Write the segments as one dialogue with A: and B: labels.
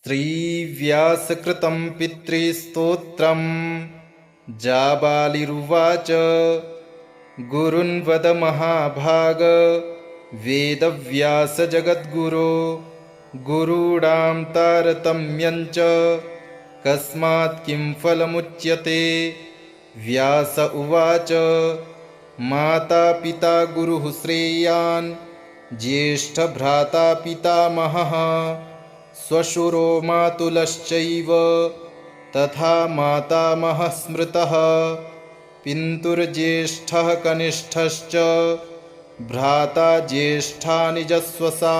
A: श्रीव्यासकृतं पितृस्तोत्रम् जाबालिरुवाच गुरुन् वद महाभाग वेदव्यास जगद्गुरो गुरूणां तारतम्यञ्च कस्मात् किं फलमुच्यते। व्यास उवाच माता पिता गुरुः श्रेयान् ज्येष्ठभ्राता पितामहः श्वशुरो मातुलश्चैव तथा मातामहः स्मृतः पितुर्ज्येष्ठः कनिष्ठश्च भ्राता ज्येष्ठा निजस्वसा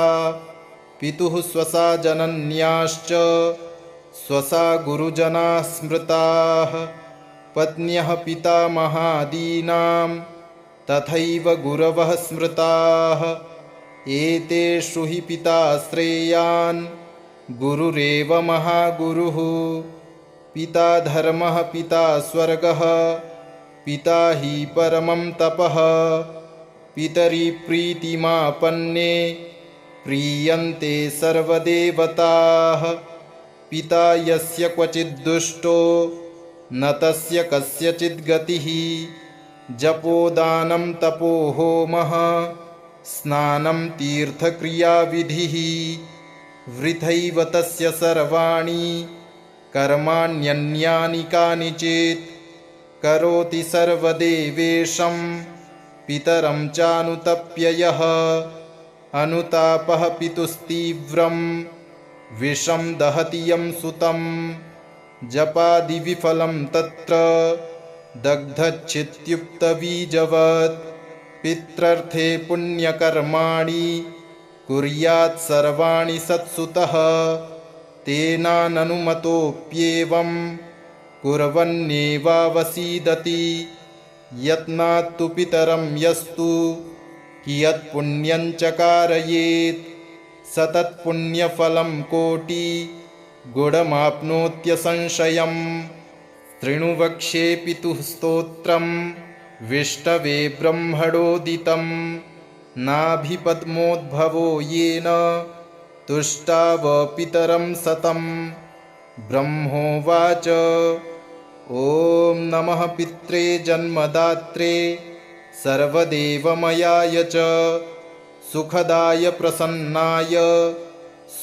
A: पितुः स्वसा जनन्याश्च स्वसा गुरुजनाः स्मृताः पत्न्यः पितामहादीनां तथैव गुरवः स्मृताः एतेषु हि पिता श्रेयान् गुरुरेव महागुरुः। पिता धर्मः पिता स्वर्गः पिता हि परमं तपः पितरि प्रीतिमापन्ने प्रीयन्ते सर्वदेवताः पिता यस्य क्वचिद्दुष्टो न तस्य कस्यचित् गतिः जपोदानं तपो होमः स्नानं तीर्थक्रियाविधिः वृथैव तस्य सर्वाणि कर्माण्यन्यानि कानिचित् करोति सर्वदेवेशं पितरं चानुतप्य यः अनुतापः पितुस्तीव्रं विषं दहति यं सुतं जपादिविफलं तत्र दग्धच्छित्युक्तबीजवत् पित्रर्थे पुण्यकर्माणि कुर्यात् सर्वाणि सत्सुतः तेनाननुमतोऽप्येवं कुर्वन्नेवावसीदति यत्नात्तु पितरं यस्तु कियत्पुण्यं च कारयेत् स तत्पुण्यफलं कोटि गुणमाप्नोत्यसंशयम्। शृणु वक्ष्ये पितुः स्तोत्रं विष्टवे ब्रह्मणोदितं नाभिपद्मोद्भवो येन तुष्टाव पितरं सतं। ब्रह्मोवाच ॐ नमः पित्रे जन्मदात्रे सर्वदेवमयाय च सुखदाय प्रसन्नाय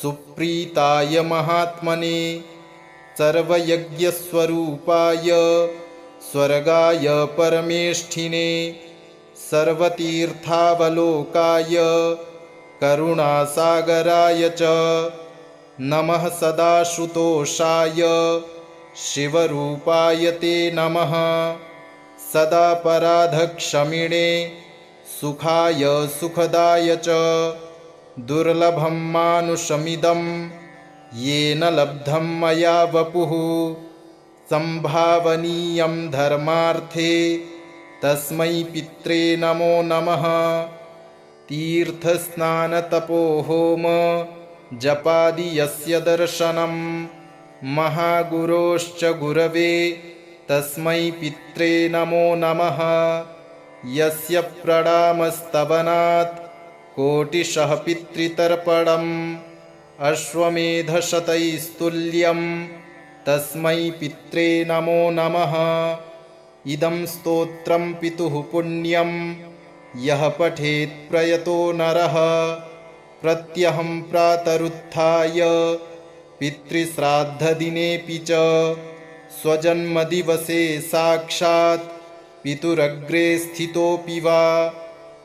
A: सुप्रीताय महात्मने सर्वयज्ञस्वरूपाय स्वर्गाय परमेष्ठिने सर्वतीर्थावलोकाय करुणासागराय च नमः सदाशुतोषाय शिवरूपाय ते नमः सदापराधक्षमिणे सुखाय सुखदाय च दुर्लभं मानुषमिदं येन लब्धं मया वपुः संभावनीयं धर्मार्थे तस्मै पित्रे नमो नमः। तीर्थस्नानतपोहोम जपादि यस्य दर्शनं महागुरोश्च गुरवे तस्मै पित्रे नमो नमः। यस्य प्रणामस्तवनात् कोटिशः पितृतर्पणम् अश्वमेधशतैस्तुल्यं तस्मै पित्रे नमो नमः। इदं स्तोत्रं पितुः पुण्यं यः पठेत् प्रयतो नरः प्रत्यहं प्रातरुत्थाय पितृश्राद्धदिनेऽपि च स्वजन्मदिवसे साक्षात् पितुरग्रे स्थितोऽपि वा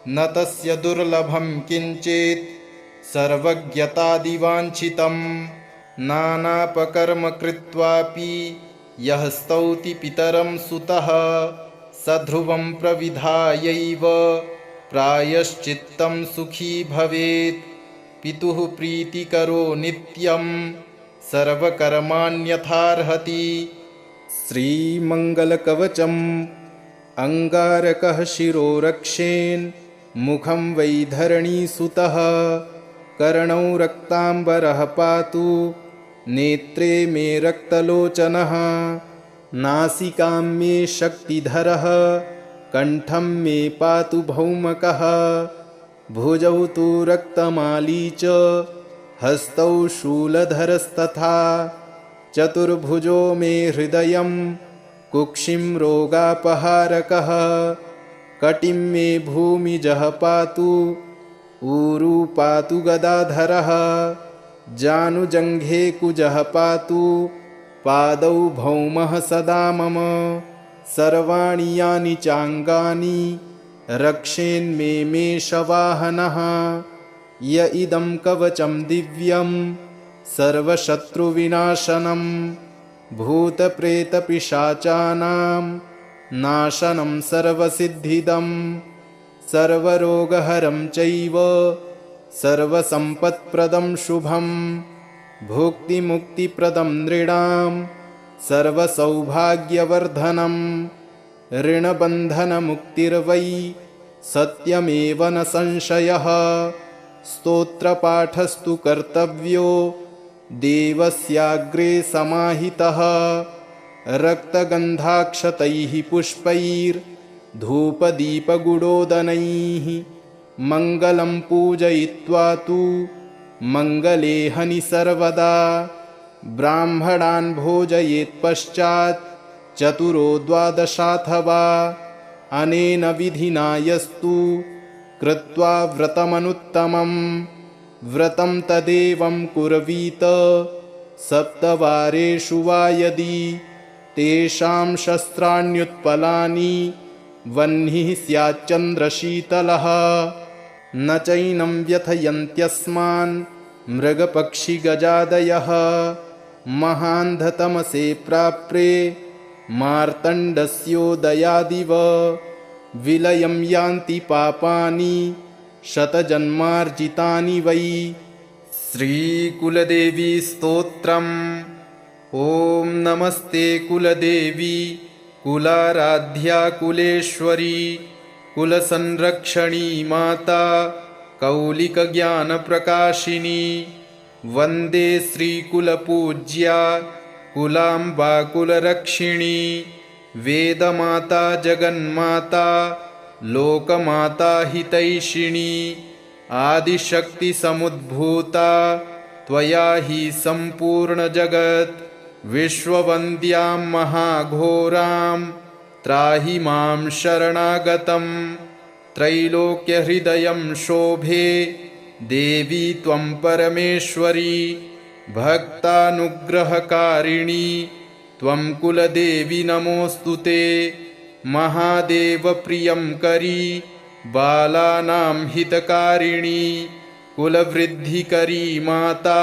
A: न तस्य दुर्लभं किञ्चित् सर्वज्ञतादिवाञ्छितं नानापकर्म कृत्वापि यः स्तौति पितरं सुतः स ध्रुवं प्रविधायैव प्रायश्चित्तं सुखी भवेत्। पितुः प्रीतिकरो नित्यं सर्वकर्माण्यथार्हति। श्रीमङ्गलकवचम् अङ्गारकः शिरो रक्षेन् मुखं वैधरणीसुतः कर्णौ रक्ताम्बरः पातु नेत्रे मे रक्तलोचनः नासिकां मे शक्तिधरः कंठं मे पातु भौमकः भुजौ तु रक्तमाली च हस्तौ शूलधरस्तथा चतुर्भुजो मे हृदयं कुक्षिं रोगापहारकः कटिं मे भूमिजः पातु ऊरू पातु गदाधरः जानुजङ्घे कुजः पातु पादौ भौमः सदा मम सर्वाणि यानि चाङ्गानि रक्षेन्मे मेषवाहनः य इदं कवचं दिव्यं सर्वशत्रुविनाशनं भूतप्रेतपिशाचानां नाशनं सर्वसिद्धिदं सर्वरोगहरं चैव सर्वसम्पत्प्रदं शुभं भुक्तिमुक्तिप्रदं नृणां सर्वसौभाग्यवर्धनम् ऋणबन्धनमुक्तिर्वै सत्यमेव न संशयः स्तोत्रपाठस्तु कर्तव्यो देवस्याग्रे समाहितः रक्तगन्धाक्षतैः पुष्पैर्धूपदीपगुडोदनैः मङ्गलं पूजयित्वा तु मङ्गले हनि सर्वदा ब्राह्मणान् भोजयेत्पश्चात् चतुरो द्वादशाथवा अनेन विधिना यस्तु कृत्वा व्रतमनुत्तमं व्रतं तदेवं कुर्वीत सप्तवारेषु वा यदि तेषां शस्त्राण्युत्पलानि वह्निः स्याच्चन्द्रशीतलः न चैनं व्यथयन्त्यस्मान् मृगपक्षिगजादयः महान्धतमसे प्राप्रे मार्तण्डस्योदयादिव विलयं यान्ति पापानि शतजन्मार्जितानि वै। श्रीकुलदेवी स्तोत्रम्। ॐ नमस्ते कुलदेवी कुलाराध्या कुलेश्वरी कुलसंरक्षणी माता कौलिकज्ञानप्रकाशिनी वन्दे श्रीकुलपूज्या कुलाम्बा कुलरक्षिणी वेदमाता जगन्माता लोकमाता हितैषिणी आदिशक्तिसमुद्भूता त्वया हि सम्पूर्णजगत् विश्ववन्द्यां महाघोरां त्राहि मां शरणागतं त्रैलोक्यहृदयं शोभे देवी त्वं परमेश्वरी भक्तानुग्रहकारिणी त्वं कुलदेवी नमोऽस्तु ते महादेवप्रियं करी बालानां हितकारिणी कुलवृद्धिकरी माता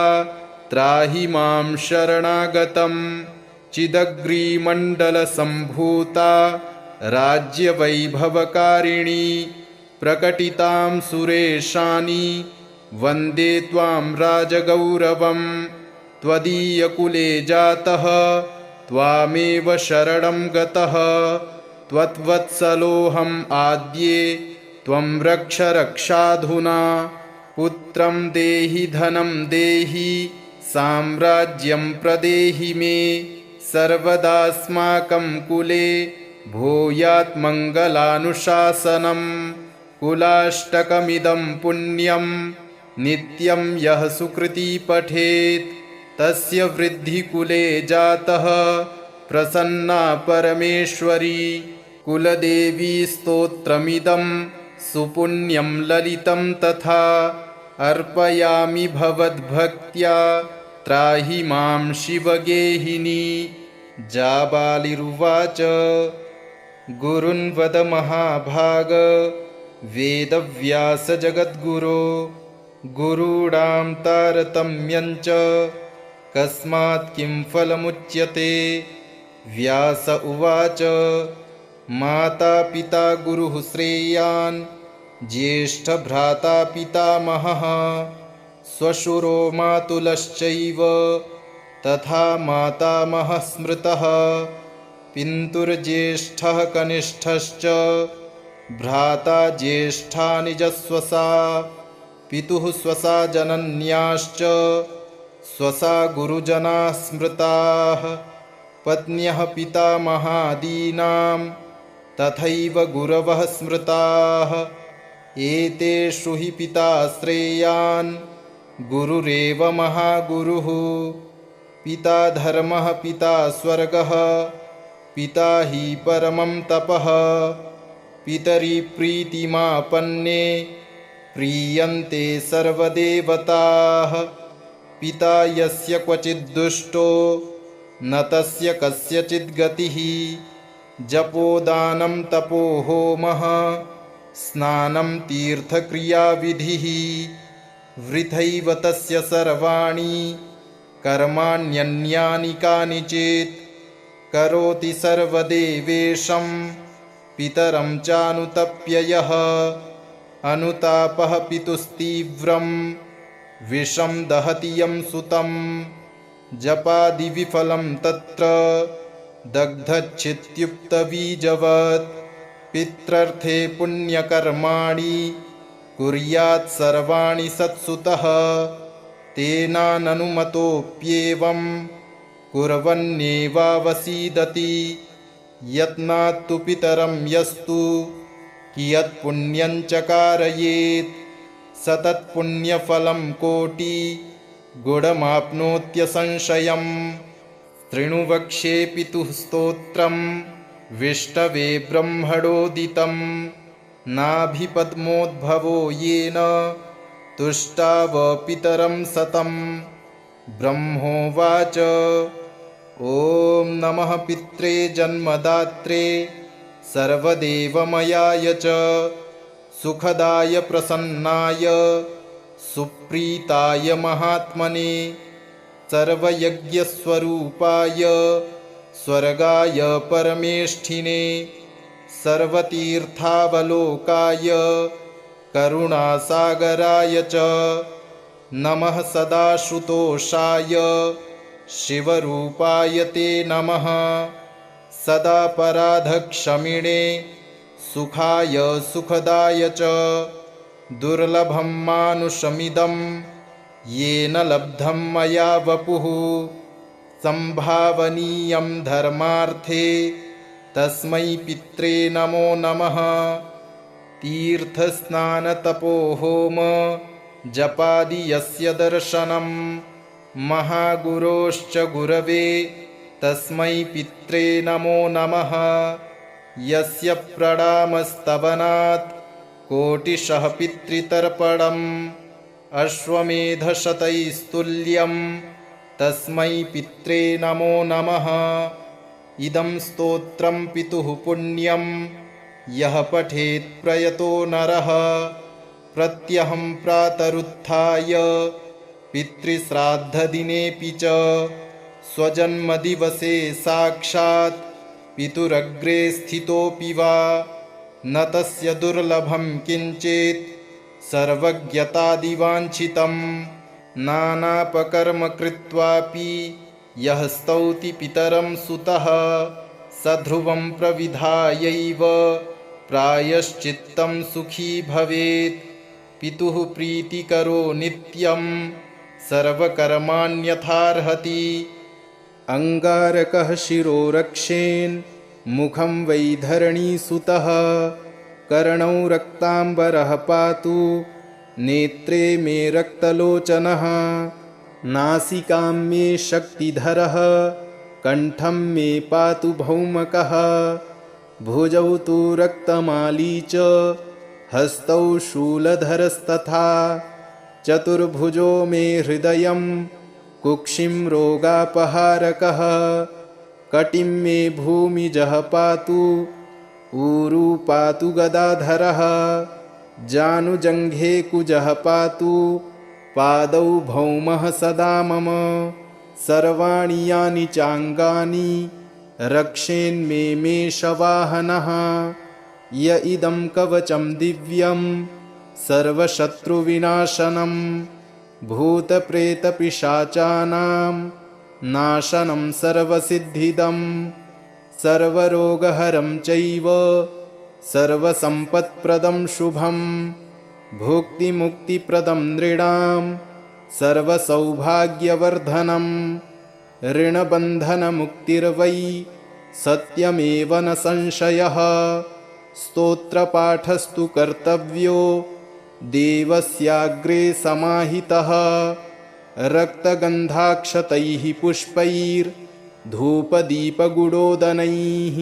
A: त्राहि मां शरणागतं चिदग्रीमण्डलसम्भूता राज्यवैभवकारिणी प्रकटितां सुरेशानि वन्दे त्वां राजगौरवं त्वदीयकुले जातः त्वामेव शरणं गतः त्वद्वत्सलोऽहम् आद्ये त्वं रक्ष रक्षाधुना पुत्रं देहि धनं देहि साम्राज्यं प्रदेहि मे सर्वदास्माकं कुले भूयात् मङ्गलानुशासनं कुलाष्टकमिदं पुण्यं नित्यं यः सुकृती पठेत् तस्य वृद्धिकुले जातः प्रसन्ना परमेश्वरी कुलदेवी स्तोत्रमिदं सुपुण्यं ललितं तथा अर्पयामि भवद्भक्त्या त्राहि मां शिवगेहिनी। जाबालिरुवाच गुरुन् वद महाभाग वेदव्यासजगद्गुरो गुरूणां तारतम्यञ्च कस्मात् किं फलमुच्यते। व्यास उवाच माता पिता गुरुः श्रेयान् ज्येष्ठभ्राता पितामहः श्वशुरो मातुलश्चैव तथा मातामहः स्मृतः पितुर्ज्येष्ठः कनिष्ठश्च भ्राता ज्येष्ठा निजस्वसा पितुः स्वसा जनन्याश्च स्वसा गुरुजनाः स्मृताः पत्न्यः पितामहादीनां तथैव गुरवः स्मृताः एतेषु हि पिता श्रेयान् गुरुरेव महागुरुः। पिता धर्मः पिता स्वर्गः, पिता हि परमं तपः। पितरि प्रीतिमापन्ने, प्रीयन्ते सर्वदेवताः। पिता यस्य क्वचिद्दुष्टो, न तस्य कस्यचिद् गतिः। जपोदानं तपो होमः, स्नानं तीर्थक्रियाविधिः। वृथैव तस्य सर्वाणि कर्माण्यन्यानि कानिचित्। करोति सर्वदेवेशं, पितरं चानुतप्य यः। अनुतापः पितुस्तीव्रं, विषं दहति यं सुतं। जपादिविफलं तत्र, दग्धच्छित्युक्तबीजवत्। पित्रर्थे पुण्यकर्माणि, कुर्यात् सर्वाणि सत्सुतः। तेनाननुमतोऽप्येवं, कुर्वन्नेवावसीदति। यत्नात्तु पितरं यस्तु, कियत्पुण्यं च कारयेत्। स तत्पुण्यफलं कोटिगुणमाप्नोत्यसंशयम्। शृणु वक्ष्ये पितुः स्तोत्रं, विष्णवे ब्रह्मणोदितं। नाभिपद्मोद्भवो येन, तुष्टाव पितरं सतं। ब्रह्मोवाच ॐ नमः पित्रे जन्मदात्रे, सर्वदेवमयाय च। सुखदाय प्रसन्नाय, सुप्रीताय महात्मने। सर्वयज्ञस्वरूपाय, स्वर्गाय परमेष्ठिने। सर्वतीर्थावलोकाय, करुणासागराय च। नमः सदाशुतोषाय, शिवरूपाय ते नमः। सदापराधक्षमिणे, सुखाय सुखदाय च। दुर्लभं मानुषमिदं, येन लब्धं मया वपुः। संभावनीयं धर्मार्थे, तस्मै पित्रे नमो नमः। तीर्थस्नानतपोहोम, जपादि यस्य दर्शनं। महागुरोश्च गुरवे, तस्मै पित्रे नमो नमः। यस्य प्रणामस्तवनात्, कोटिशः पितृतर्पणम्। अश्वमेधशतैस्तुल्यं, तस्मै पित्रे नमो नमः। इदं स्तोत्रं पितुः पुण्यं, यः पठेत् प्रयतो नरः। प्रत्यहं प्रातरुत्थाय, पितृश्राद्धदिनेऽपि च। स्वजन्मदिवसे साक्षात्, पितुरग्रे स्थितोऽपि वा। न तस्य दुर्लभं किञ्चित्, सर्वज्ञतादिवाञ्छितं। नानापकर्म कृत्वापि, यः स्तौति पितरं सुतः। स ध्रुवं प्रविधायैव, प्रायश्चित्तं सुखी भवेत्। पितुः प्रीतिकरो नित्यं, सर्वकर्माण्यथार्हति। अङ्गारकः शिरो रक्षेन्, मुखं वैधरणीसुतः। कर्णौ रक्ताम्बरः पातु, नेत्रे मे रक्तलोचनः। नासिकां मे शक्तिधरः, कण्ठं मे पातु भौमकः। भुजौ तु रक्तमाली च, हस्तौ शूलधरस्तथा। चतुर्भुजो मे हृदयं, कुक्षिं रोगापहारकः। कटिं मे भूमिजः पातु, ऊरू पातु गदाधरः। जानुजङ्घे कुजः पातु, पादौ भौमः सदा मम। सर्वाणि यानि चाङ्गानि, रक्षेन्मे मेषवाहनः। य इदं कवचं दिव्यं, सर्वशत्रुविनाशनं। भूतप्रेतपिशाचानां, नाशनं सर्वसिद्धिदं। सर्वरोगहरं चैव, सर्वसम्पत्प्रदं शुभं। भुक्तिमुक्तिप्रदं नृणां, सर्वसौभाग्यवर्धनं। ऋणबन्धनमुक्तिर्वै, सत्यमेव न संशयः। स्तोत्रपाठस्तु कर्तव्यो, देवस्याग्रे समाहितः रक्तगन्धाक्षतैः पुष्पैर्धूपदीपगुडोदनैः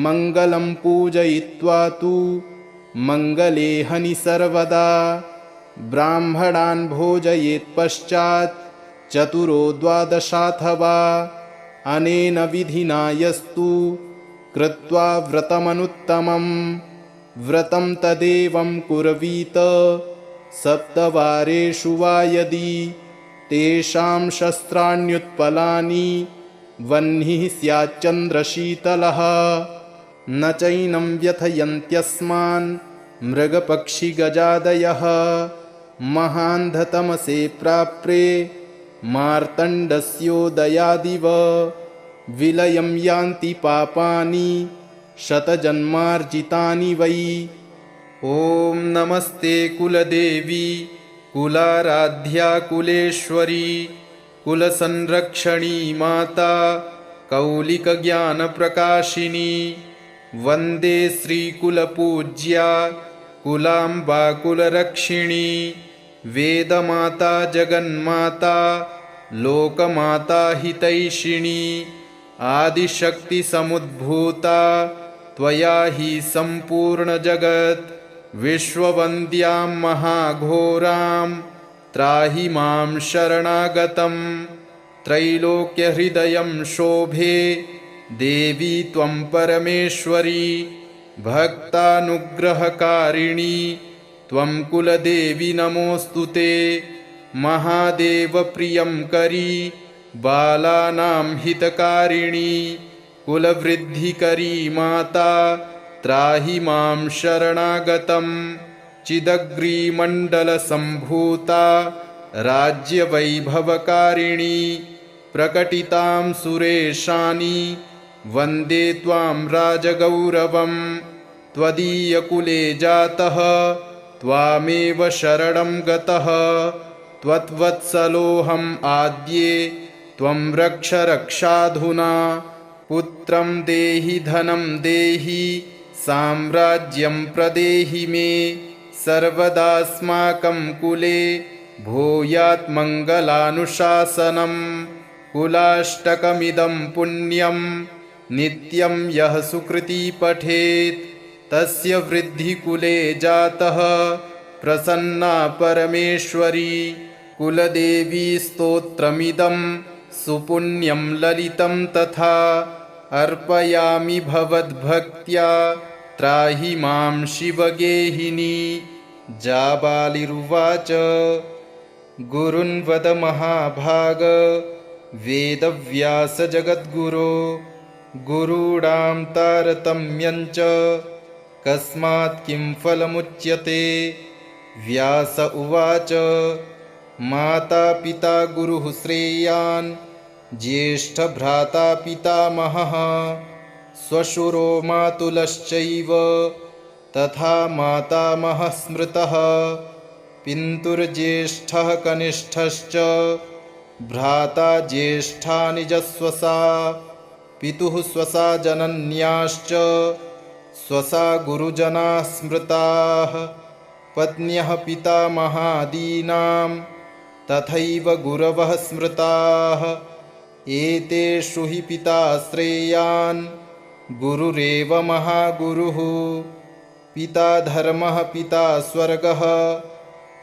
A: मङ्गलं पूजयित्वा तु मङ्गले हनि सर्वदा ब्राह्मणान् भोजयेत्पश्चात् चतुरो द्वादशाथवा अनेन विधिना यस्तु कृत्वा व्रतमनुत्तमं व्रतं तदेवं कुर्वीत सप्तवारेषु वा यदि तेषां शस्त्राण्युत्पलानि वह्निः स्याच्चन्द्रशीतलः न चैनं व्यथयन्त्यस्मान् मृगपक्षिगजादयः महान्धतमसे प्राप्रे मार्तण्डस्योदयादिव विलयं यान्ति पापानि शतजन्मार्जितानि वै। ॐ नमस्ते कुलदेवी कुलाराध्या कुलेश्वरी कुलसंरक्षणी माता कौलिकज्ञानप्रकाशिनी वन्दे श्रीकुलपूज्या कुलाम्बा कुलरक्षिणी वेदमाता जगन्माता लोकमाता हितैषिणी आदिशक्तिसमुद्भूता त्वया हि सम्पूर्णजगत् विश्ववन्द्यां महाघोरां त्राहि मां शरणागतं त्रैलोक्यहृदयं शोभे देवी त्वं परमेश्वरी भक्तानुग्रहकारिणी त्वं कुलदेवी नमोऽस्तु ते महादेवप्रियं करी बालानां हितकारिणी कुलवृद्धिकरी माता त्राहि मां शरणागतं चिदग्रीमण्डलसम्भूता राज्यवैभवकारिणी प्रकटितां सुरेशानि वन्दे त्वां राजगौरवं त्वदीयकुले जातः त्वामेव शरणं गतः त्वद्वत्सलोऽहम् आद्ये त्वं रक्ष रक्षाधुना पुत्रं देहि धनं देहि साम्राज्यं प्रदेहि मे सर्वदास्माकं कुले भूयात् मङ्गलानुशासनं कुलाष्टकमिदं पुण्यं नित्यं यः सुकृती पठेत् तस्य वृद्धिकुले जातः प्रसन्ना परमेश्वरी कुलदेवी स्तोत्रमिदं सुपुण्यं ललितं तथा अर्पयामि भवद्भक्त्या त्राहि मां शिवगेहिनी। जाबालिरुवाच गुरुन् वद महाभाग वेदव्यास जगद्गुरो गुरूणां तारतम्यञ्च कस्मात् किं फलमुच्यते। व्यास उवाच माता पिता गुरुः श्रेयान् ज्येष्ठभ्राता पितामहः श्वशुरो मातुलश्चैव तथा मातामहः स्मृतः पितुर्ज्येष्ठः कनिष्ठश्च भ्राता ज्येष्ठा निजस्वसा पितुः स्वसा जनन्याश्च स्वसा गुरुजनाः स्मृताः पत्न्यः पितामहादीनां तथैव गुरवः स्मृताः एतेषु हि पिता श्रेयान् गुरुरेव महागुरुः पिता धर्मः पिता स्वर्गः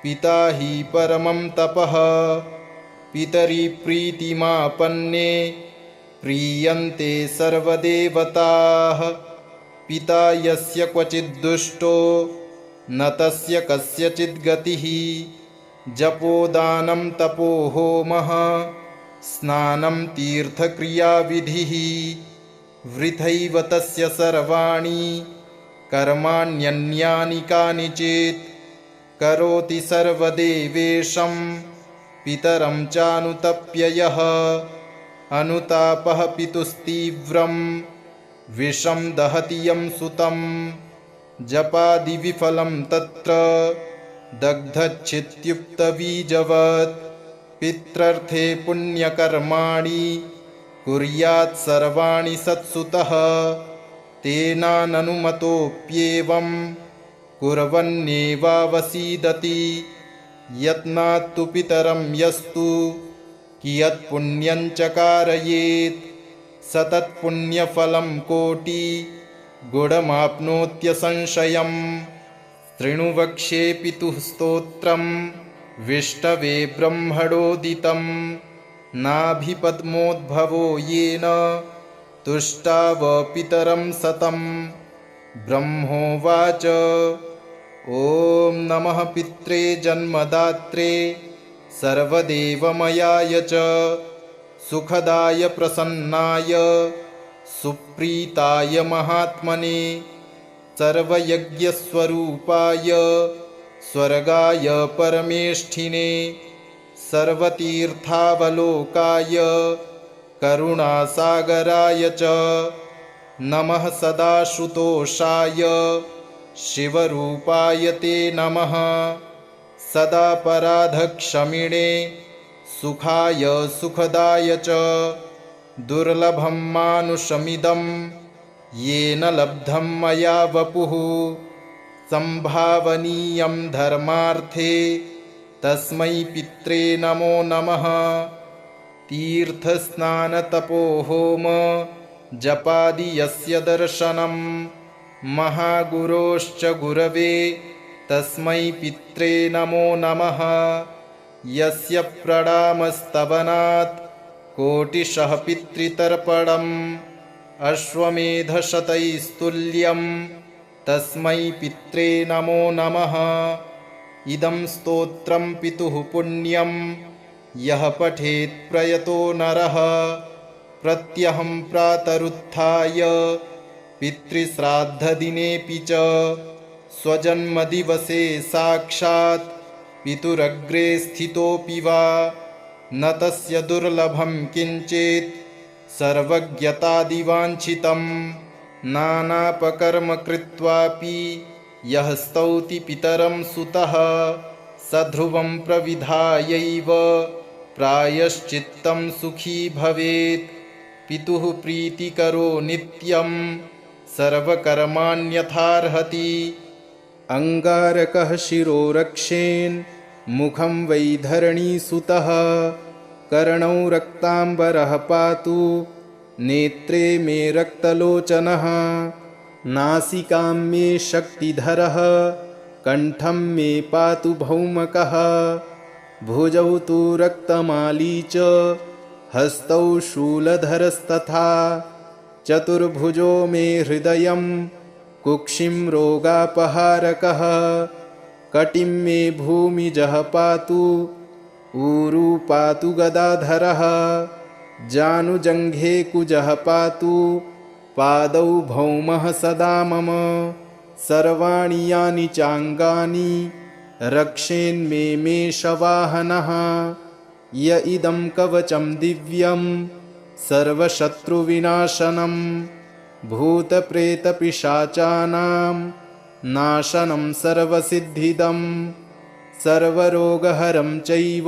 A: पिता हि परमं तपः पितरि प्रीतिमापन्ने प्रीयन्ते सर्वदेवताः पिता यस्य क्वचिद्दुष्टो न तस्य कस्यचिद्गतिः जपोदानं तपो होमः स्नानं तीर्थक्रियाविधिः वृथैव तस्य सर्वाणि कर्माण्यन्यानि कानिचित् करोति सर्वदेवेशं पितरं चानुतप्य यः अनुतापः पितुस्तीव्रं विषं दहति यं सुतं जपादिविफलं तत्र दग्धच्छित्युक्तबीजवत् पित्रर्थे पुण्यकर्माणि कुर्यात् सर्वाणि सत्सुतः तेनाननुमतोऽप्येवं कुर्वन्नेवावसीदति। यत्नात्तु पितरं यस्तु कियत्पुण्यं च कारयेत् स तत्पुण्यफलं कोटिगुणमाप्नोत्यसंशयम्। शृणु वक्ष्ये पितुः स्तोत्रम् विष्टवे ब्रह्मणोदितं। नाभिपद्मोद्भवो येन तुष्टाव पितरं सतम्। ब्रह्मोवाच ॐ नमः पित्रे जन्मदात्रे सर्वदेवमयाय च सुखदाय प्रसन्नाय सुप्रीताय महात्मने सर्वयज्ञस्वरूपाय स्वर्गाय परमेष्ठिने सर्वतीर्थावलोकाय करुणासागराय च नमः सदाशुतोषाय शिवरूपाय ते नमः सदापराधक्षमिणे सुखाय सुखदाय च दुर्लभं मानुषमिदं येन लब्धं मया वपुः संभावनीयं धर्मार्थे तस्मै पित्रे नमो नमः। तीर्थस्नानतपोहोम जपादि यस्य दर्शनं महागुरोश्च गुरवे तस्मै पित्रे नमो नमः। यस्य प्रणामस्तवनात् कोटिशः पितृतर्पणम् अश्वमेधशतैस्तुल्यं तस्मै पित्रे नमो नमः। इदं स्तोत्रं पितुः पुण्यं यः पठेत् प्रयतो नरः प्रत्यहं प्रातरुत्थाय पितृश्राद्धदिनेऽपि च स्वजन्मदिवसे साक्षात् पितुरग्रे स्थितोऽपि वा न तस्य दुर्लभं किञ्चित् सर्वज्ञतादिवाञ्छितं। नानापकर्म कृत्वापि यः स्तौति पितरं सुतः स ध्रुवं प्रविधायैव प्रायश्चित्तं सुखी भवेत्। पितुः प्रीतिकरो नित्यं सर्वकर्माण्यथार्हति। अङ्गारकः शिरो रक्षेन् मुखं वैधरणीसुतः कर्णौ रक्ताम्बरः पातु नेत्रे मे रक्तलोचनः नासिकां मे शक्तिधरः कण्ठं मे पातु भौमकः भुजौ तु रक्तमाली च हस्तौ शूलधरस्तथा चतुर्भुजो मे हृदयं कुक्षिं रोगापहारकः कटिं मे भूमिजः पातु ऊरू पातु गदाधरः जानुजङ्घे कुजः पातु पादौ भौमः सदा मम सर्वाणि यानि चाङ्गानि रक्षेन्मे मेषवाहनः य इदं कवचं दिव्यं सर्वशत्रुविनाशनं भूतप्रेतपिशाचानां नाशनं सर्वसिद्धिदं सर्वरोगहरं चैव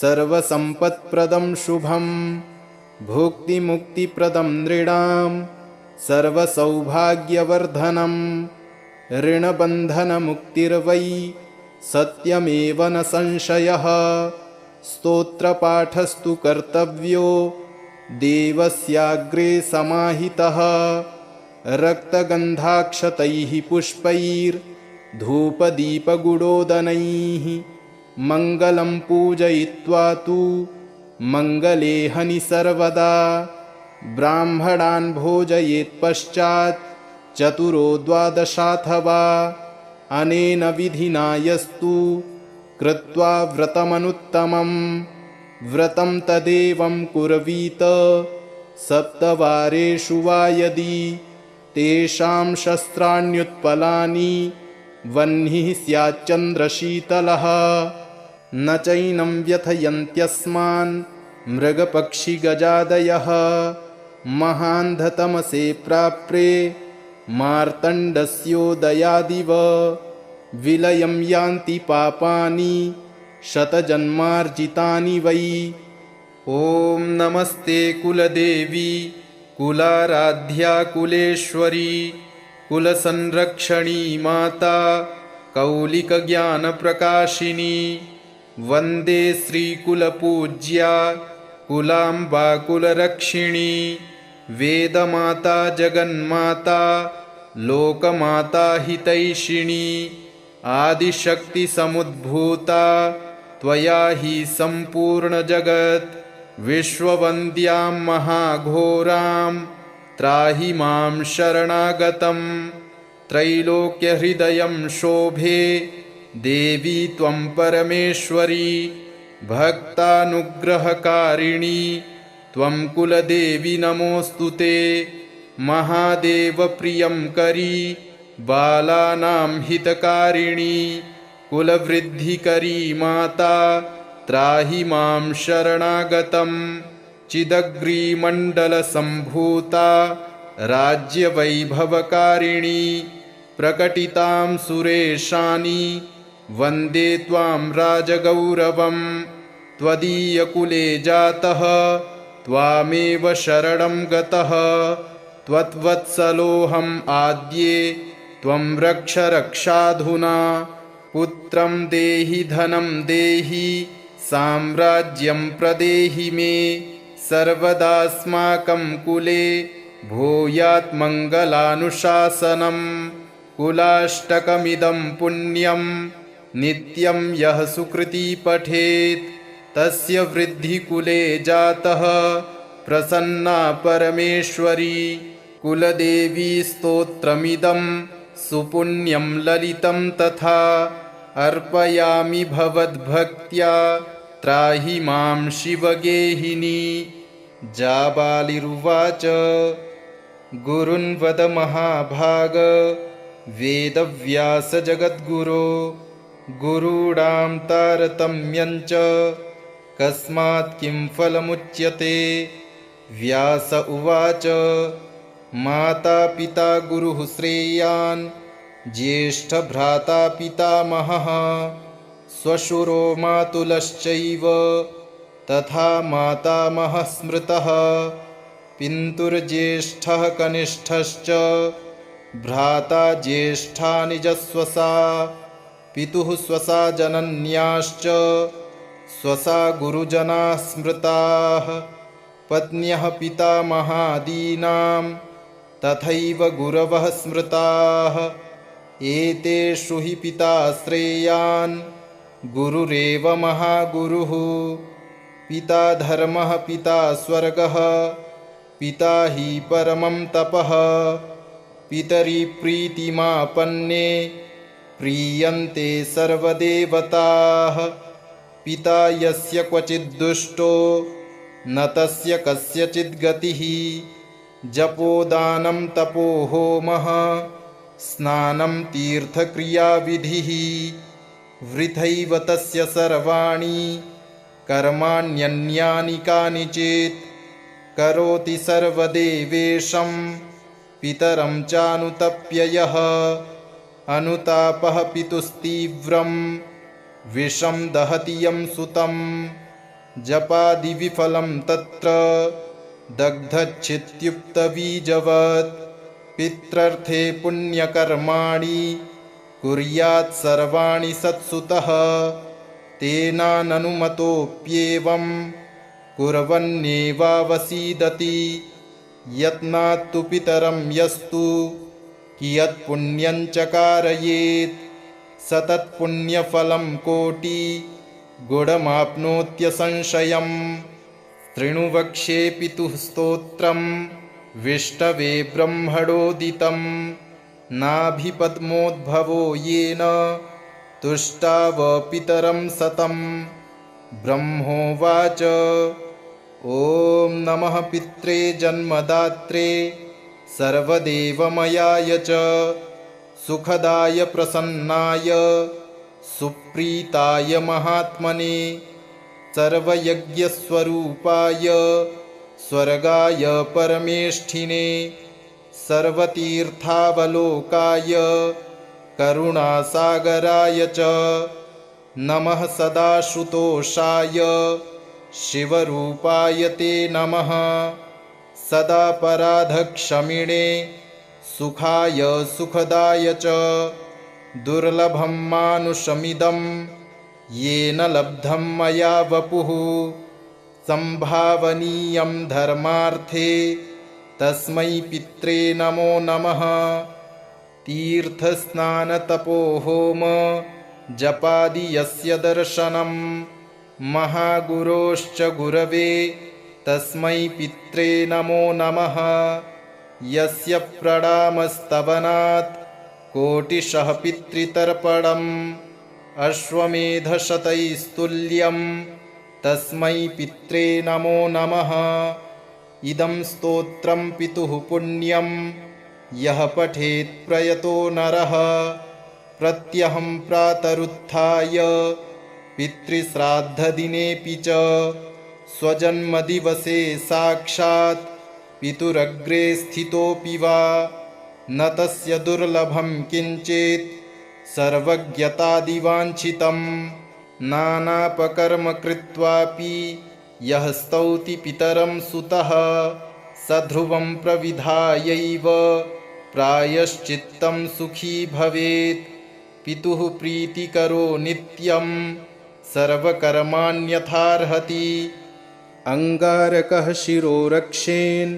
A: सर्वसम्पत्प्रदं शुभं भुक्तिमुक्तिप्रदं नृणां सर्वसौभाग्यवर्धनं ऋणबन्धनमुक्तिर्वै सत्यमेव न संशयः। स्तोत्रपाठस्तु कर्तव्यो देवस्याग्रे समाहितः रक्तगन्धाक्षतैः पुष्पैर्धूपदीपगुडोदनैः मङ्गलं पूजयित्वा तु मङ्गले हनि सर्वदा ब्राह्मणान् भोजयेत्पश्चात् चतुरो द्वादशाथवा अनेन विधिना यस्तु कृत्वा व्रतमनुत्तमं व्रतं तदेवं कुर्वीत सप्तवारेषु वा यदि तेषां शस्त्राण्युत्पलानि वह्निः स्याच्चन्द्रशीतलः न चैनं व्यथयन्त्यस्मान् मृगपक्षिगजादयः महान्धतमसे प्राप्रे मार्तण्डस्योदयादिव विलयं यान्ति पापानि शतजन्मार्जितानि वै। ॐ नमस्ते कुलदेवी कुलाराध्या कुलेश्वरी कुलसंरक्षणी माता कौलिकज्ञानप्रकाशिनी वन्दे श्रीकुलपूज्या कुलाम्बा कुलरक्षिणी वेदमाता जगन्माता लोकमाता हितैषिणी आदिशक्तिसमुद्भूता त्वया हि सम्पूर्णजगत् विश्ववन्द्यां महाघोरां त्राहि मां शरणागतं त्रैलोक्यहृदयं शोभे देवी त्वं परमेश्वरी भक्तानुग्रहकारिणी त्वं कुलदेवी नमोऽस्तु ते महादेवप्रियं करी बालानां हितकारिणी कुलवृद्धिकरी माता त्राहि मां शरणागतं चिदग्रीमण्डलसम्भूता राज्यवैभवकारिणी प्रकटितां सुरेशानि वन्दे त्वां राजगौरवं त्वदीयकुले जातः त्वामेव शरणं गतः त्वद्वत्सलोऽहम् आद्ये त्वं रक्ष रक्षाधुना पुत्रं देहि धनं देहि साम्राज्यं प्रदेहि मे सर्वदास्माकं कुले भूयात् मङ्गलानुशासनं कुलाष्टकमिदं पुण्यं नित्यं यः सुकृती पठेत् तस्य वृद्धिकुले जातः प्रसन्ना परमेश्वरी कुलदेवी स्तोत्रमिदं सुपुण्यं ललितं तथा अर्पयामि भवद्भक्त्या त्राहि मां शिवगेहिनी। जाबालिरुवाच गुरुन् वद महाभाग वेदव्यासजगद्गुरो गुरूणां तारतम्यञ्च कस्मात् किं फलमुच्यते। व्यास उवाच माता पिता गुरुः श्रेयान् ज्येष्ठभ्राता पितामहः श्वशुरो मातुलश्चैव तथा मातामहः स्मृतः पितुर्ज्येष्ठः कनिष्ठश्च भ्राता ज्येष्ठा निजस्वसा पितुः स्वसा जनन्याश्च स्वसा गुरुजनाः स्मृताः पत्न्यः पितामहादीनां तथैव गुरवः स्मृताः एतेषु हि पिता श्रेयान् गुरुरेव महागुरुः पिता धर्मः पिता स्वर्गः पिता हि परमं तपः पितरि प्रीतिमापन्ने प्रीयन्ते सर्वदेवताः पिता यस्य क्वचिद्दुष्टो न तस्य कस्यचिद्गतिः जपोदानं तपो होमः स्नानं तीर्थक्रियाविधिः वृथैव तस्य सर्वाणि कर्माण्यन्यानि कानिचित् करोति सर्वदेवेशं पितरं चानुतप्य यः अनुतापः पितुस्तीव्रं विषं दहति यं सुतं जपादिविफलं तत्र दग्धच्छित्युक्तबीजवत् पित्रर्थे पुण्यकर्माणि कुर्यात् सर्वाणि सत्सुतः तेनाननुमतोऽप्येवं कुर्वन्नेवावसीदति यत्नात्तु पितरं यस्तु कियत्पुण्यं च कारयेत् स तत्पुण्यफलं कोटि गुणमाप्नोत्यसंशयम् शृणु वक्ष्ये पितुः स्तोत्रं विष्टवे ब्रह्मणोदितं नाभिपद्मोद्भवो येन तुष्टाव पितरं सतं। ब्रह्मोवाच ॐ नमः पित्रे जन्मदात्रे सर्वदेवमयाय च सुखदाय प्रसन्नाय सुप्रीताय महात्मने सर्वयज्ञस्वरूपाय स्वर्गाय परमेष्ठिने सर्वतीर्थावलोकाय करुणासागराय च नमः सदाशुतोषाय शिवरूपाय ते नमः सदापराधक्षमिणे सुखाय सुखदाय च दुर्लभं मानुषमिदं येन लब्धं मया वपुः संभावनीयं धर्मार्थे तस्मै पित्रे नमो नमः। तीर्थस्नानतपोहोम जपादि यस्य दर्शनं महागुरोश्च गुरवे तस्मै पित्रे नमो नमः। यस्य प्रणामस्तवनात् कोटिशः पितृतर्पणम् अश्वमेधशतैस्तुल्यं तस्मै पित्रे नमो नमः। इदं स्तोत्रं पितुः पुण्यं यः पठेत् प्रयतो नरः प्रत्यहं प्रातरुत्थाय पितृश्राद्धदिनेऽपि च स्वजन्मदिवसे साक्षात् पितुरग्रे स्थितोऽपि वा न तस्य दुर्लभं किञ्चित् सर्वज्ञतादिवाञ्छितं नानापकर्म कृत्वापि यः स्तौति पितरं सुतः स ध्रुवं प्रविधायैव प्रायश्चित्तं सुखी भवेत्। पितुः प्रीतिकरो नित्यं सर्वकर्माण्यथार्हति। अङ्गारकः शिरो रक्षेन्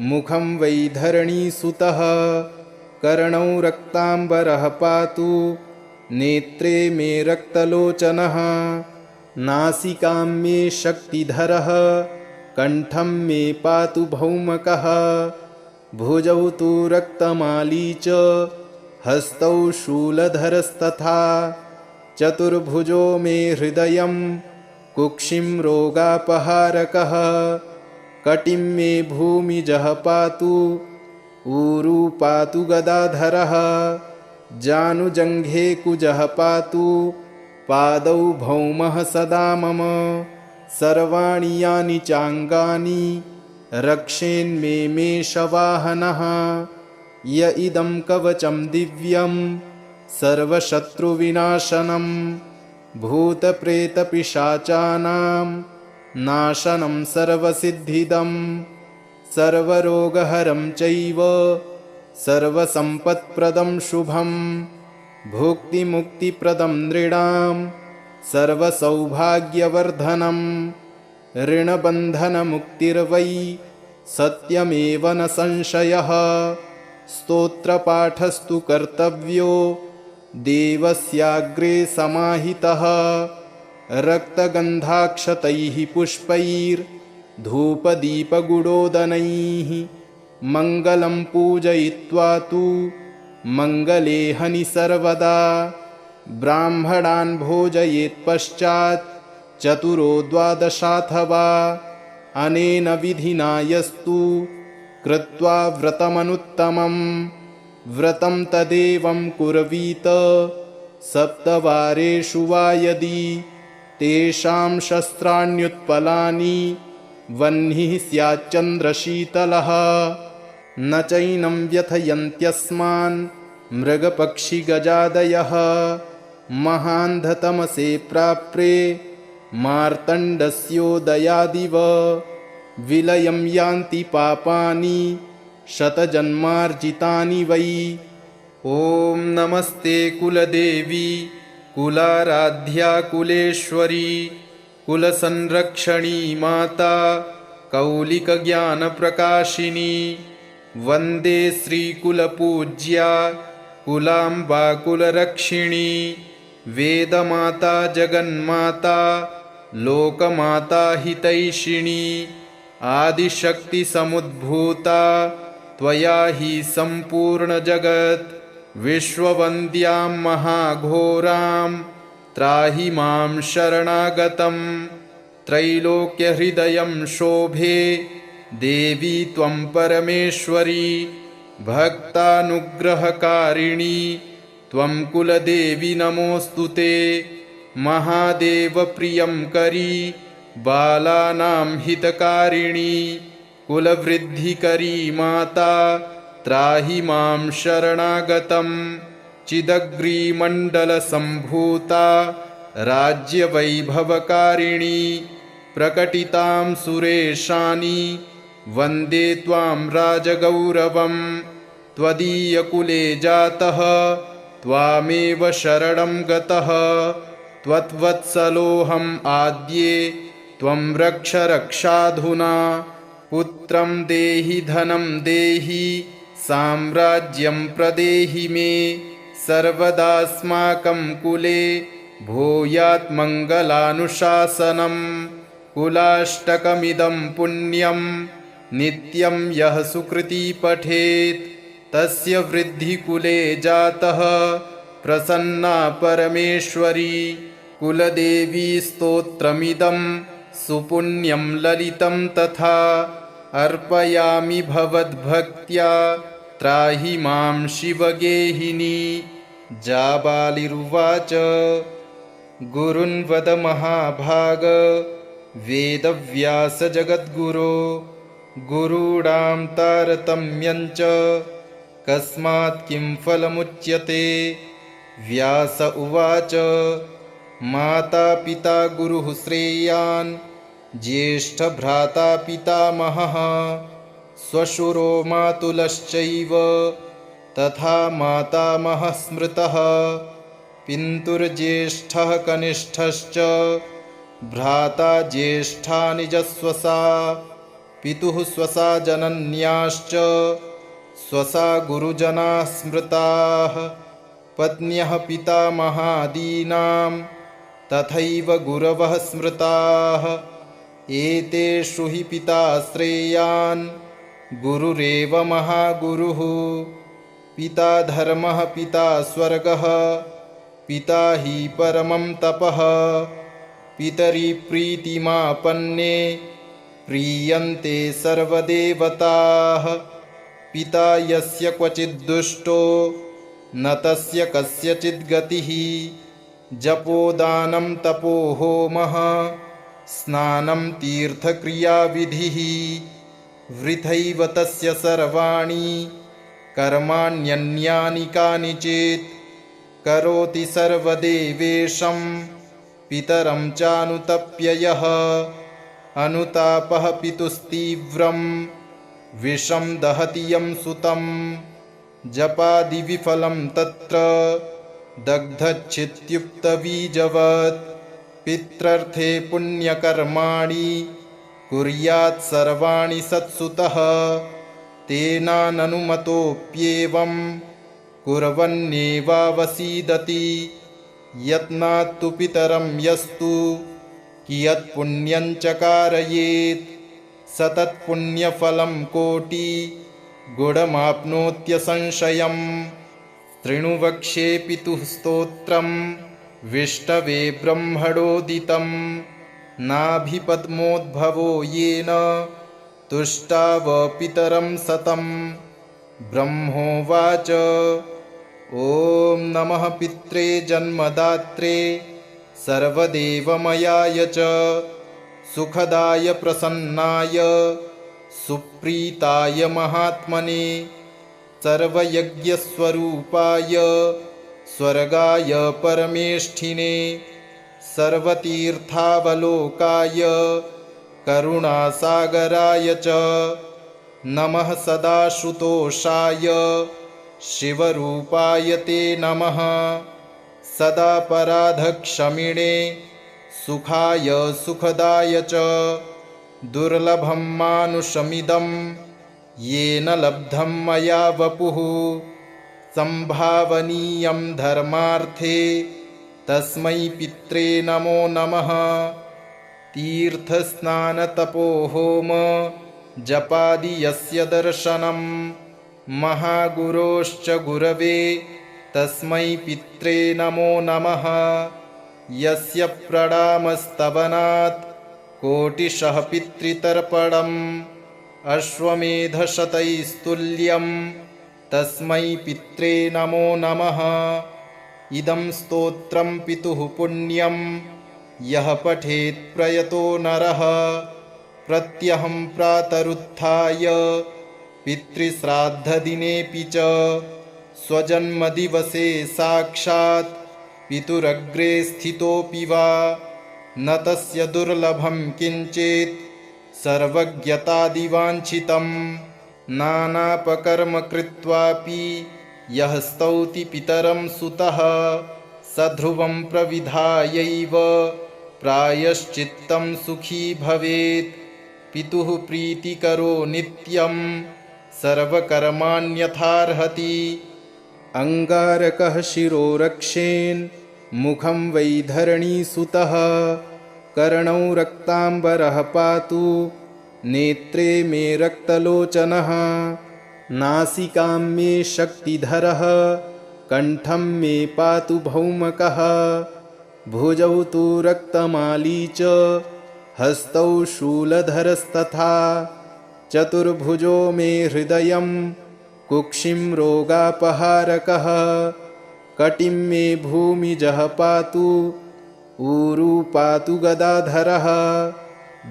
A: मुखं वैधरणीसुतः कर्णौ रक्ताम्बरः पातु नेत्रे मे रक्तलोचनः नासिकां मे शक्तिधरः कण्ठं मे पातु भौमकः भुजौ तु रक्तमाली च हस्तौ शूलधरस्तथा चतुर्भुजो मे हृदयं कुक्षिं रोगापहारकः कटिं मे भूमिजः पातु ऊरू पातु गदाधरः जानुजङ्घे कुजः पातु पादौ भौमः सदा मम सर्वाणि यानि चाङ्गानि रक्षेन्मे मेषवाहनः य इदं कवचं दिव्यं सर्वशत्रुविनाशनं भूतप्रेतपिशाचानां नाशनं सर्वसिद्धिदं सर्वरोगहरं चैव सर्वसम्पत्प्रदं शुभं भुक्तिमुक्तिप्रदं नृणां सर्वसौभाग्यवर्धनं ऋणबन्धनमुक्तिर्वै सत्यमेव न संशयः। स्तोत्रपाठस्तु कर्तव्यो देवस्याग्रे समाहितः रक्तगन्धाक्षतैः पुष्पैर्धूपदीपगुडोदनैः मङ्गलं पूजयित्वा तु मङ्गले हनि सर्वदा ब्राह्मणान् भोजयेत्पश्चात् चतुरो द्वादशाथवा अनेन विधिना यस्तु कृत्वा व्रतमनुत्तमं व्रतं तदेवं कुर्वीत सप्तवारेषु वा यदि तेषां शस्त्राण्युत्पलानि वह्निः स्याच्चन्द्रशीतलः न चैनं व्यथयन्त्यस्मान् मृगपक्षिगजादयः महान्धतमसे प्राप्रे मार्तण्डस्योदयादिव विलयं यान्ति पापानि शतजन्मार्जितानि वै। ॐ नमस्ते कुलदेवी कुलाराध्या कुलेश्वरी कुलसंरक्षणी माता कौलिकज्ञानप्रकाशिनी वन्दे श्रीकुलपूज्या कुलाम्बा कुलरक्षिणी वेदमाता जगन्माता लोकमाता हितैषिणी आदिशक्तिसमुद्भूता त्वया हि सम्पूर्णजगत् विश्ववन्द्यां महाघोरां त्राहि मां शरणागतं त्रैलोक्यहृदयं शोभे देवी त्वं परमेश्वरी भक्तानुग्रहकारिणी त्वं कुलदेवी नमोऽस्तु ते महादेवप्रियं करी बालानां हितकारिणी कुलवृद्धिकरी माता त्राहि मां शरणागतं चिदग्रीमण्डलसम्भूता राज्यवैभवकारिणी प्रकटितां सुरेशानि वन्दे त्वां राजगौरवं त्वदीयकुले जातः त्वामेव शरणं गतः त्वद्वत्सलोऽहम् आद्ये त्वं रक्ष रक्षाधुना पुत्रं देहि धनं देहि साम्राज्यं प्रदेहि मे सर्वदास्माकं कुले भूयात् मङ्गलानुशासनं कुलाष्टकमिदं पुण्यं नित्यं यः सुकृती पठेत् तस्य वृद्धिकुले जातः प्रसन्ना परमेश्वरी कुलदेवी स्तोत्रमिदं सुपुण्यं ललितं तथा अर्पयामि भवद्भक्त्या त्राहि मां शिवगेहिनी। जाबालिरुवाच गुरुन् वद महाभाग वेदव्यास जगद्गुरो गुरूणां तारतम्यञ्च कस्मात् किं फलमुच्यते। व्यास उवाच माता पिता गुरुः श्रेयान् ज्येष्ठभ्राता पितामहः श्वशुरो मातुलश्चैव तथा मातामहः स्मृतः पितुर्ज्येष्ठः कनिष्ठश्च भ्राता ज्येष्ठा निजस्वसा पितुः स्वसा जनन्याश्च स्वसा गुरुजनाः स्मृताः पत्न्यः पितामहादीनां तथैव गुरवः स्मृताः एतेषु हि पिता श्रेयान् गुरुरेव महागुरुः पिता धर्मः पिता स्वर्गः पिता हि परमं तपः पितरि प्रीतिमापन्ने प्रीयन्ते सर्वदेवताः पिता यस्य क्वचिद्दुष्टो न तस्य कस्यचिद् गतिः जपोदानं तपो होमः स्नानं तीर्थक्रियाविधिः वृथैव तस्य सर्वाणि कर्माण्यन्यानि कानिचित् करोति सर्वदेवेशं पितरं चानुतप्य यः अनुतापः पितुस्तीव्रं विषं दहति यं सुतं जपादिविफलं तत्र दग्धच्छित्युक्तबीजवत् पित्रर्थे पुण्यकर्माणि कुर्यात् सर्वाणि सत्सुतः तेनाननुमतोऽप्येवं कुर्वन्नेवावसीदति यत्नात्तु पितरं यस्तु कियत्पुण्यं च कारयेत् स तत्पुण्यफलं कोटिगुणमाप्नोत्यसंशयम् शृणु वक्ष्ये पितुः स्तोत्रं विष्टवे ब्रह्मणोदितं नाभिपद्मोद्भवो येन तुष्टाव पितरं सतं। ब्रह्मोवाच ॐ नमः पित्रे जन्मदात्रे सर्वदेवमयाय च सुखदाय प्रसन्नाय सुप्रीताय महात्मने सर्वयज्ञस्वरूपाय स्वर्गाय परमेष्ठिने सर्वतीर्थावलोकाय करुणासागराय च नमः सदाशुतोषाय शिवरूपाय ते नमः सदापराधक्षमिणे सुखाय सुखदाय च दुर्लभं मानुषमिदं येन लब्धं मया वपुः संभावनीयं धर्मार्थे तस्मै पित्रे नमो नमः। तीर्थस्नानतपोहोम जपादि यस्य दर्शनं महागुरोश्च गुरवे तस्मै पित्रे नमो नमः। यस्य प्रणामस्तवनात् कोटिशः पितृतर्पणम् अश्वमेधशतैस्तुल्यं तस्मै पित्रे नमो नमः। इदं स्तोत्रं पितुः पुण्यं यः पठेत् प्रयतो नरः प्रत्यहं प्रातरुत्थाय पितृश्राद्धदिनेऽपि च स्वजन्मदिवसे साक्षात् पितुरग्रे स्थितोऽपि वा न तस्य दुर्लभं किञ्चित् सर्वज्ञतादिवाञ्छितं नानापकर्म कृत्वापि यः स्तौति पितरं सुतः स ध्रुवं प्रविधायैव प्रायश्चित्तं सुखी भवेत्। पितुः प्रीतिकरो नित्यं सर्वकर्माण्यथार्हति। अङ्गारकः शिरो रक्षेन् मुखं वैधरणीसुतः कर्णौ रक्ताम्बरः पातु नेत्रे मे रक्तलोचनः नासिकां मे शक्तिधरः कण्ठं मे पातु भौमकः भुजौ तु रक्तमाली च हस्तौ शूलधरस्तथा चतुर्भुजो मे हृदयं कुक्षिं रोगापहारकः कटिं मे भूमिजः पातु ऊरू पातु गदाधरः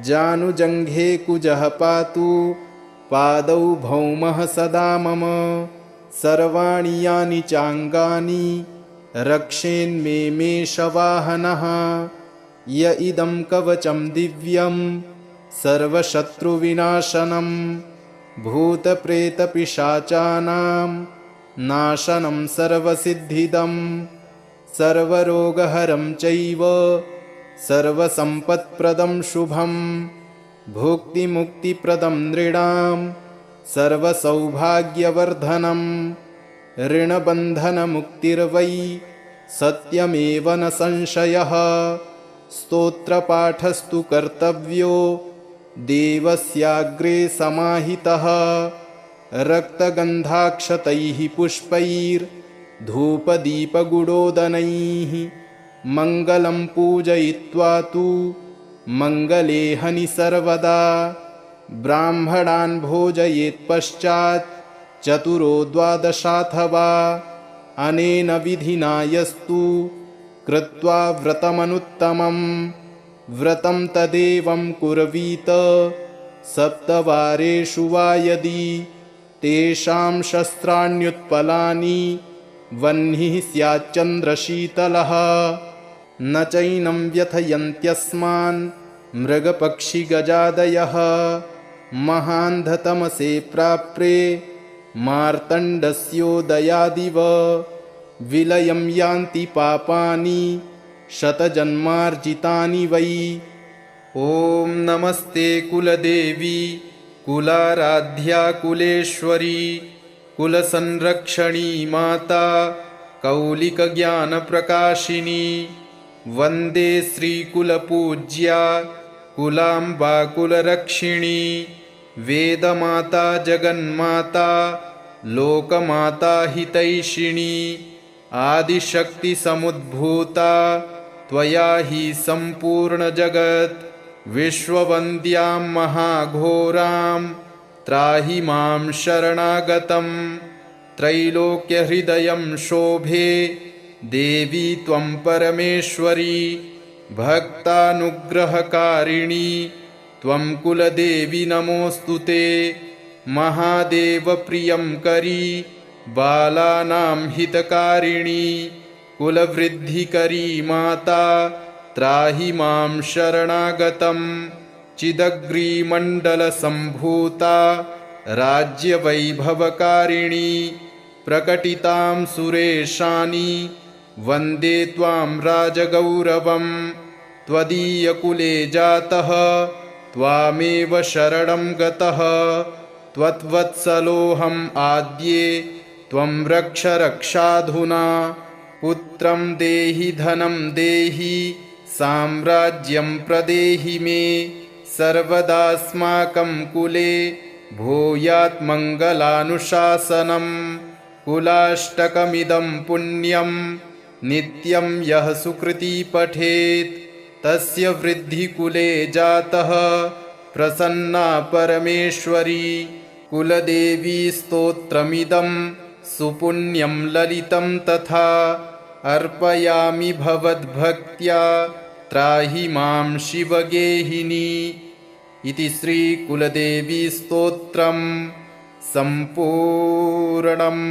A: जानुजङ्घे कुजः पातु पादौ भौमः सदा मम सर्वाणि यानि चाङ्गानि रक्षेन्मे मे शवाहनः य इदं कवचं दिव्यं सर्वशत्रुविनाशनं भूतप्रेतपिशाचानां नाशनं सर्वसिद्धिदं सर्वरोगहरं चैव सर्वसम्पत्प्रदं शुभं भुक्तिमुक्तिप्रदं नृणां सर्वसौभाग्यवर्धनम् ऋणबन्धनमुक्तिर्वै सत्यमेव न संशयः स्तोत्रपाठस्तु कर्तव्यो देवस्याग्रे समाहितः रक्तगन्धाक्षतैः पुष्पैर्धूपदीपगुडोदनैः मङ्गलं पूजयित्वा तु मङ्गले हनि सर्वदा ब्राह्मणान् भोजयेत्पश्चात् चतुरो द्वादशाथवा अनेन विधिना यस्तु कृत्वा व्रतमनुत्तमं व्रतं तदेवं कुर्वीत सप्तवारेषु वा यदि तेषां शस्त्राण्युत्पलानि वह्निः स्याच्चन्द्रशीतलः न चैनं व्यथयन्त्यस्मान् मृगपक्षिगजादयः महान्धतमसे प्राप्रे मार्तण्डस्योदयादिव विलयं यान्ति पापानि शतजन्मार्जितानि वै। ॐ नमस्ते कुलदेवी कुलाराध्या कुलेश्वरी कुलसंरक्षणी माता कौलिकज्ञानप्रकाशिनी वन्दे श्रीकुलपूज्या कुलाम्बा कुलरक्षिणी वेदमाता जगन्माता लोकमाता हितैषिणी आदिशक्तिसमुद्भूता त्वया हि सम्पूर्णजगत् विश्ववन्द्यां महाघोरां त्राहि मां शरणागतं त्रैलोक्यहृदयं शोभे देवी त्वं परमेश्वरी भक्तानुग्रहकारिणी त्वं कुलदेवी नमोऽस्तु ते महादेवप्रियं करी बालानां हितकारिणी कुलवृद्धिकरी माता त्राहि मां शरणागतं चिदग्रीमण्डलसम्भूता राज्यवैभवकारिणी प्रकटितां सुरेशानि वन्दे त्वां राजगौरवं त्वदीयकुले जातः त्वामेव शरणं गतः त्वद्वत्सलोऽहम् आद्ये त्वं रक्ष रक्षाधुना पुत्रं देहि धनं देहि साम्राज्यं प्रदेहि मे सर्वदास्माकं कुले भूयात् मङ्गलानुशासनं कुलाष्टकमिदं पुण्यं नित्यं यः सुकृती पठेत् तस्य वृद्धिकुले जातः प्रसन्ना परमेश्वरी कुलदेवी स्तोत्रमिदं सुपुण्यं ललितं तथा अर्पयामि भवद्भक्त्या त्राहि मां शिवगेहिनी इति श्रीकुलदेवी स्तोत्रं सम्पूर्णम्।